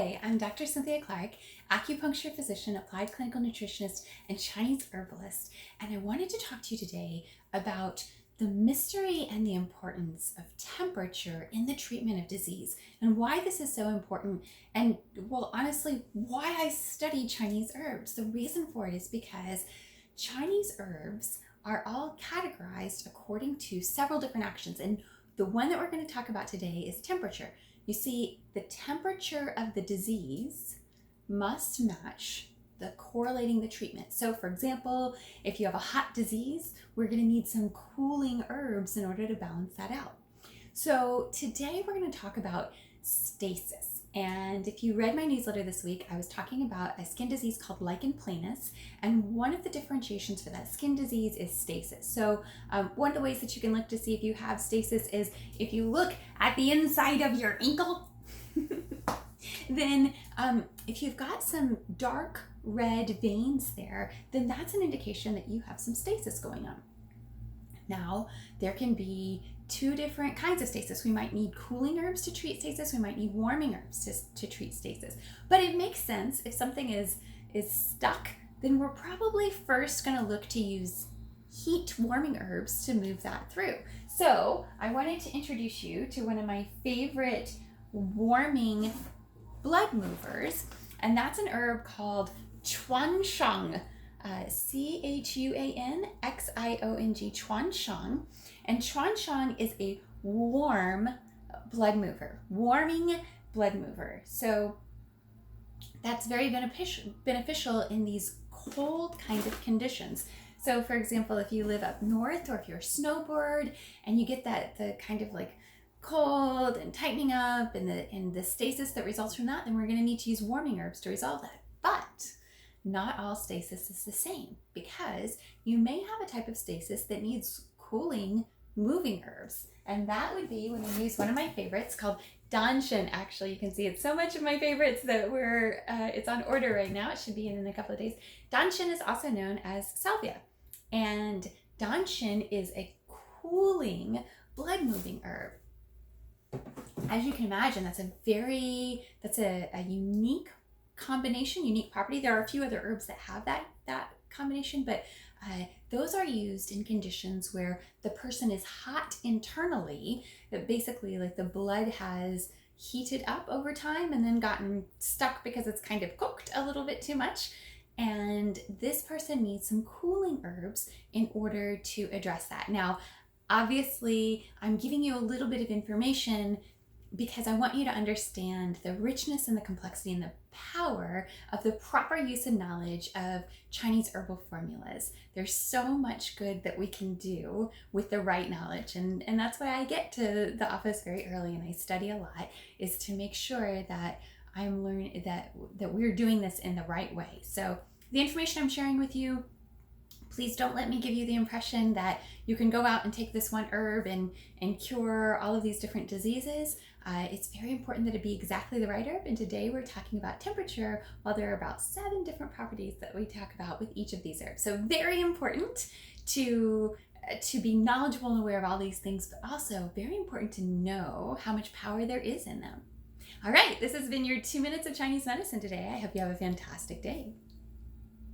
Hi, I'm Dr. Cynthia Clark, acupuncture physician, applied clinical nutritionist, and Chinese herbalist. And I wanted to talk to you today about the mystery and the importance of temperature in the treatment of disease and why this is so important. And well, honestly, why I study Chinese herbs. The reason for it is because Chinese herbs are all categorized according to several different actions. And the one that we're going to talk about today is temperature. You see, the temperature of the disease must match the correlating the treatment. So for example, if you have a hot disease, we're going to need some cooling herbs in order to balance that out. So today we're going to talk about stasis. And if you read my newsletter this week, I was talking about a skin disease called lichen planus, and one of the differentiations for that skin disease is stasis. So one of the ways that you can look to see if you have stasis is if you look at the inside of your ankle, then if you've got some dark red veins there, then that's an indication that you have some stasis going on. Now, there can be two different kinds of stasis. We might need cooling herbs to treat stasis. We might need warming herbs to treat stasis. But it makes sense if something is stuck, then we're probably first going to look to use heat warming herbs to move that through. So I wanted to introduce you to one of my favorite warming blood movers, and that's an herb called chuanxiang. Chuanxiong, chuanxiang. And chuanxiang is a warm blood mover, warming blood mover. So that's very beneficial in these cold kind of conditions. So for example, if you live up north or if you're a snowbird and you get the kind of like cold and tightening up and the stasis that results from that, then we're going to need to use warming herbs to resolve that. But not all stasis is the same, because you may have a type of stasis that needs cooling moving herbs, and that would be when we use one of my favorites called danshin. Actually, you can see it's so much of my favorites that it's on order right now. It should be in a couple of days. Danshin is also known as salvia, and danshin is a cooling blood moving herb. As you can imagine, that's a unique combination, unique property. There are a few other herbs that have that combination, but those are used in conditions where the person is hot internally, that basically like the blood has heated up over time and then gotten stuck because it's kind of cooked a little bit too much. And this person needs some cooling herbs in order to address that. Now, obviously, I'm giving you a little bit of information because I want you to understand the richness and the complexity and the power of the proper use and knowledge of Chinese herbal formulas. There's so much good that we can do with the right knowledge, and that's why I get to the office very early and I study a lot, is to make sure that I'm learning that we're doing this in the right way. So the information I'm sharing with you, please don't let me give you the impression that you can go out and take this one herb and cure all of these different diseases. It's very important that it be exactly the right herb. And today we're talking about temperature, while there are about 7 different properties that we talk about with each of these herbs. So very important to be knowledgeable and aware of all these things, but also very important to know how much power there is in them. All right, this has been your 2 minutes of Chinese medicine today. I hope you have a fantastic day.